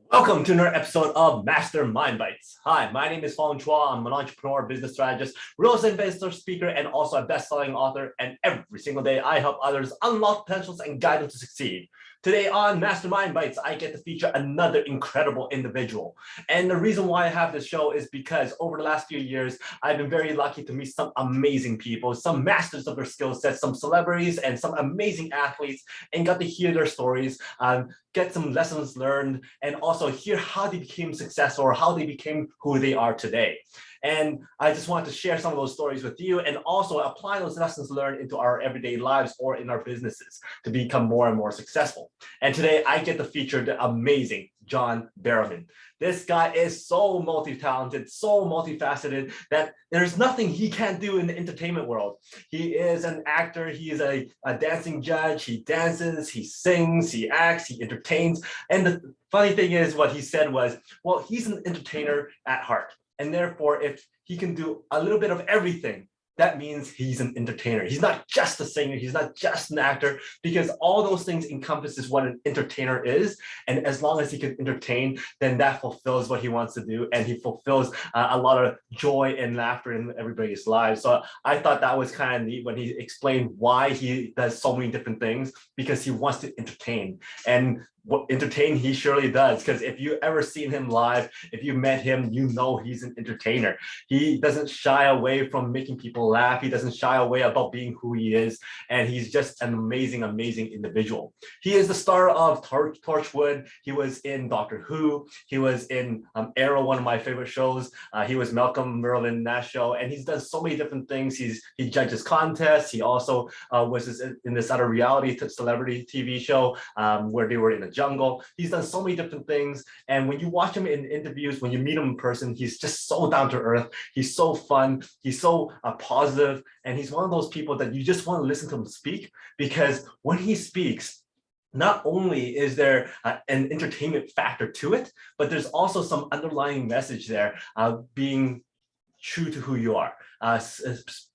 Welcome to another episode of Mastermind Bites. Hi, my name is Fong. I'm an entrepreneur, business strategist, real estate investor, speaker, and also a best-selling author. And every single day, I help others unlock potentials and guide them to succeed. Today on Mastermind Bites, I get to feature another incredible individual. And the reason why I have this show is because over the last few years, I've been very lucky to meet some amazing people, some masters of their skill sets, some celebrities, and some amazing athletes, and got to hear their stories, get some lessons learned, and also hear how they became successful or how they became who they are today. And I just wanted to share some of those stories with you and also apply those lessons learned into our everyday lives or in our businesses to become more and more successful. And today I get to feature the amazing John Barrowman. This guy is so multi-talented, so multifaceted that there's nothing he can't do in the entertainment world. He is an actor, he is a dancing judge, he dances, he sings, he acts, he entertains. And the funny thing is what he said was, well, he's an entertainer at heart. And therefore, if he can do a little bit of everything, that means he's an entertainer. He's not just a singer, he's not just an actor, because all those things encompasses what an entertainer is. And as long as he can entertain, then that fulfills what he wants to do. And he fulfills a lot of joy and laughter in everybody's lives. So I thought that was kind of neat when he explained why he does so many different things, because he wants to entertain. And what entertain he surely does, because if you ever seen him live, if you met him, you know he's an entertainer. He doesn't shy away from making people laugh. He doesn't shy away about being who he is, and he's just an amazing individual. He is the star of Torchwood. He was in Doctor Who. He was in Arrow, one of my favorite shows. He was Malcolm Merlin Nash show, and he's done so many different things. He judges contests. He also was in this other reality celebrity TV show where they were in a jungle. He's done so many different things, and when you watch him in interviews, when you meet him in person, he's just so down to earth. He's so fun. He's so positive, and he's one of those people that you just want to listen to him speak, because when he speaks, not only is there an entertainment factor to it, but there's also some underlying message there, being true to who you are,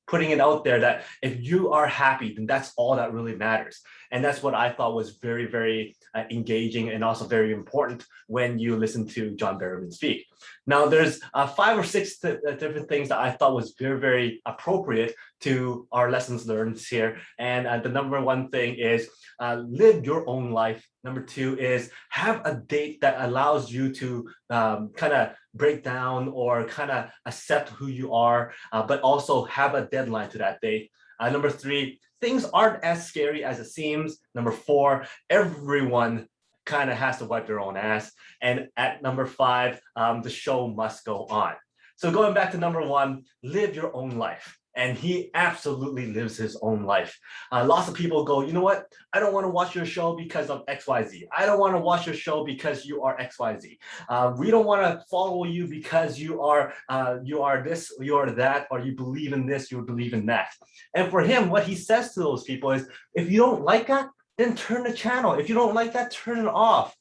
putting it out there that if you are happy, then that's all that really matters. And that's what I thought was very engaging and also very important when you listen to John Barrowman speak. Now, there's 5 or 6 different things that I thought was very appropriate to our lessons learned here. And the number one thing is live your own life. Number 2 is have a date that allows you to kind of break down or kind of accept who you are, but also have a deadline to that date. Number 3, things aren't as scary as it seems. Number 4, everyone kind of has to wipe their own ass. And at number 5, the show must go on. So going back to number 1, live your own life. And he absolutely lives his own life. Lots of people go, you know what? I don't want to watch your show because of XYZ. I don't want to watch your show because you are XYZ. We don't want to follow you because you are this, you are that, or you believe in this, you believe in that. And for him, what he says to those people is, if you don't like that, then turn the channel. If you don't like that, turn it off.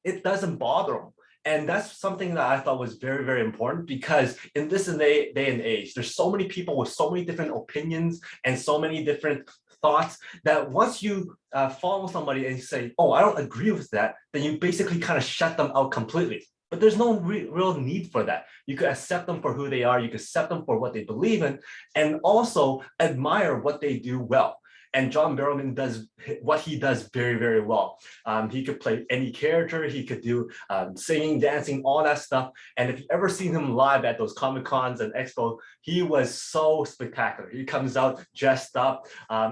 It doesn't bother him. And that's something that I thought was very important, because in this day and age, there's so many people with so many different opinions and so many different thoughts that once you follow somebody and you say, oh, I don't agree with that, then you basically kind of shut them out completely. But there's no real need for that. You could accept them for who they are. You could accept them for what they believe in, and also admire what they do well. And John Barrowman does what he does very well. He could play any character. He could do singing, dancing, all that stuff. And if you've ever seen him live at those Comic Cons and Expo, he was so spectacular. He comes out dressed up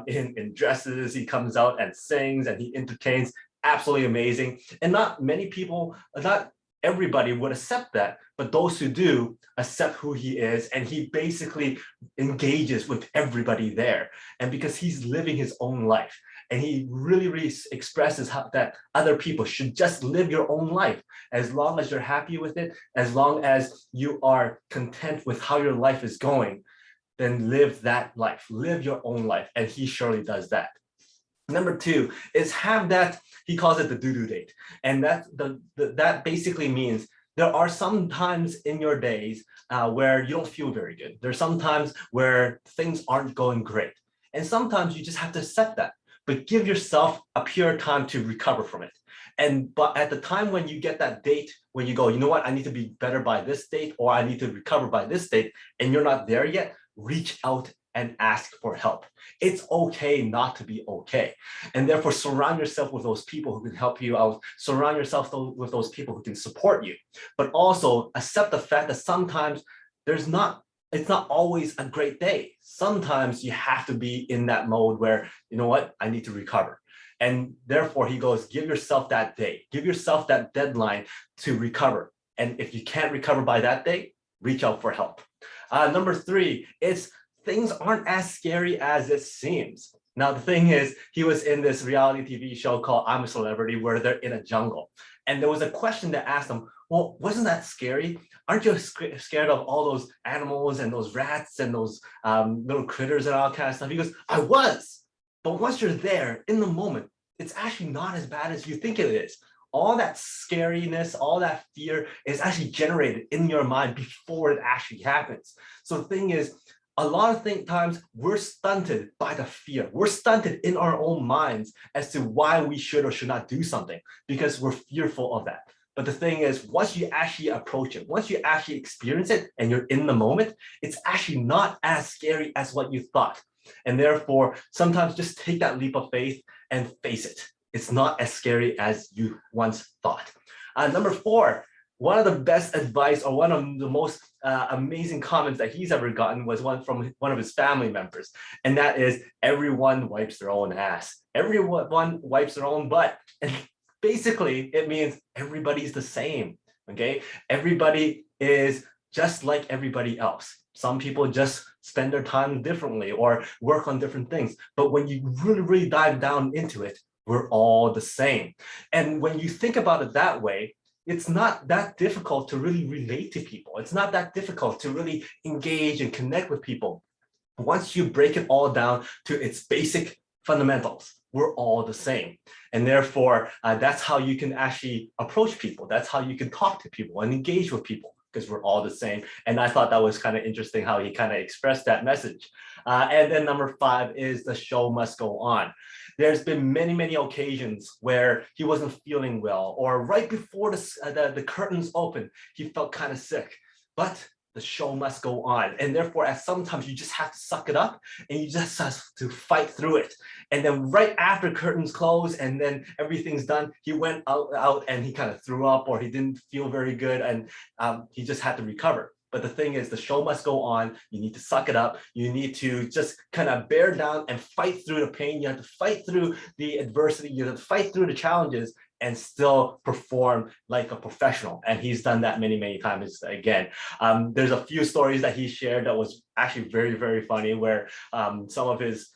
in dresses. He comes out and sings and he entertains. Absolutely amazing. And not many people, not everybody would accept that, but those who do accept who he is, and he basically engages with everybody there. And because he's living his own life, and he really expresses that other people should just live your own life, as long as you're happy with it, as long as you are content with how your life is going, then live that life, live your own life, and he surely does that. Number 2 is have that, he calls it the doo-doo date. And that basically means there are some times in your days where you don't feel very good. There's some times where things aren't going great. And sometimes you just have to accept that, but give yourself a period of time to recover from it. But at the time when you get that date, when you go, you know what, I need to be better by this date, or I need to recover by this date, and you're not there yet, reach out and ask for help. It's okay not to be okay. And therefore, surround yourself with those people who can help you out. Surround yourself with those people who can support you. But also accept the fact that sometimes it's not always a great day. Sometimes you have to be in that mode where, you know what, I need to recover. And therefore, he goes, give yourself that day, give yourself that deadline to recover. And if you can't recover by that day, reach out for help. Number 3 is things aren't as scary as it seems. Now, the thing is, he was in this reality TV show called I'm a Celebrity, where they're in a jungle. And there was a question that asked him, well, wasn't that scary? Aren't you scared of all those animals and those rats and those little critters and all kind of stuff? He goes, I was. But once you're there in the moment, it's actually not as bad as you think it is. All that scariness, all that fear is actually generated in your mind before it actually happens. So the thing is, a lot of times we're stunted by the fear. We're stunted in our own minds as to why we should or should not do something because we're fearful of that. But the thing is, once you actually approach it, once you actually experience it and you're in the moment, it's actually not as scary as what you thought. And therefore, sometimes just take that leap of faith and face it. It's not as scary as you once thought. Number 4, one of the best advice or one of the most amazing comments that he's ever gotten was one from one of his family members. And that is, everyone wipes their own ass. Everyone wipes their own butt. And basically, it means everybody's the same, okay? Everybody is just like everybody else. Some people just spend their time differently or work on different things. But when you really, really dive down into it, we're all the same. And when you think about it that way, it's not that difficult to really relate to people. It's not that difficult to really engage and connect with people. Once you break it all down to its basic fundamentals, we're all the same. And therefore, that's how you can actually approach people. That's how you can talk to people and engage with people, because we're all the same. And I thought that was kind of interesting how he kind of expressed that message. And then number 5 is the show must go on. There's been many, many occasions where he wasn't feeling well, or right before the curtains open, he felt kind of sick. But the show must go on. And therefore, at sometimes you just have to suck it up and you just have to fight through it. And then right after curtains close and then everything's done, he went out and he kind of threw up, or he didn't feel very good, and he just had to recover. But the thing is, the show must go on. You need to suck it up. You need to just kind of bear down and fight through the pain. You have to fight through the adversity. You have to fight through the challenges and still perform like a professional. And he's done that many, many times again. There's a few stories that he shared that was actually very, very funny, where some of his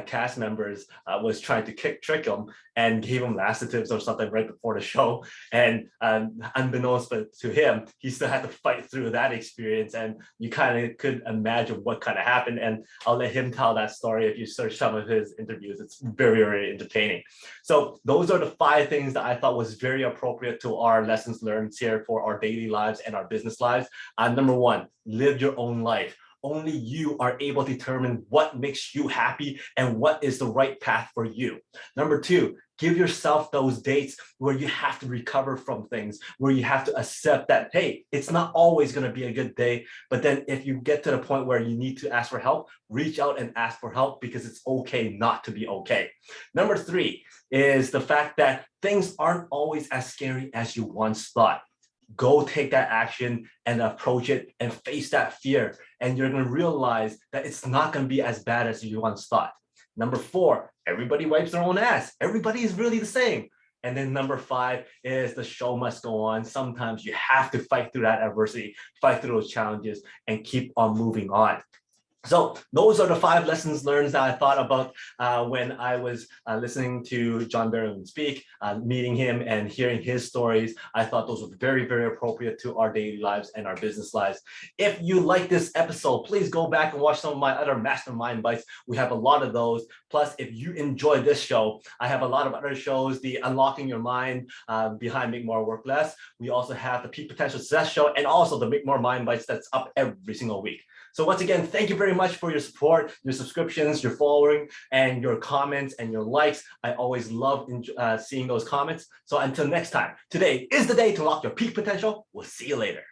cast members was trying to trick him and gave him laxatives or something right before the show. And unbeknownst to him, he still had to fight through that experience. And you kind of could imagine what kind of happened. And I'll let him tell that story. If you search some of his interviews, it's very, very entertaining. So those are the 5 things that I thought was very appropriate to our lessons learned here for our daily lives and our business lives. Number 1, live your own life. Only you are able to determine what makes you happy and what is the right path for you. Number 2, give yourself those dates where you have to recover from things, where you have to accept that, hey, it's not always going to be a good day. But then if you get to the point where you need to ask for help, reach out and ask for help, because it's okay not to be okay. Number 3 is the fact that things aren't always as scary as you once thought. Go take that action and approach it and face that fear. And you're going to realize that it's not going to be as bad as you once thought. Number 4, everybody wipes their own ass. Everybody is really the same. And then number 5 is the show must go on. Sometimes you have to fight through that adversity, fight through those challenges, and keep on moving on. So those are the 5 lessons learned that I thought about when I was listening to John Barrowman speak, meeting him and hearing his stories. I thought those were very, very appropriate to our daily lives and our business lives. If you like this episode, please go back and watch some of my other mastermind bites. We have a lot of those. Plus, if you enjoy this show, I have a lot of other shows, the Unlocking Your Mind behind Make More Work Less. We also have the Peak Potential Success Show, and also the Make More Mind Bites that's up every single week. So once again, thank you very much much for your support, your subscriptions, your following, and your comments and your likes. I always love seeing those comments. So until next time, today is the day to lock your peak potential. We'll see you later.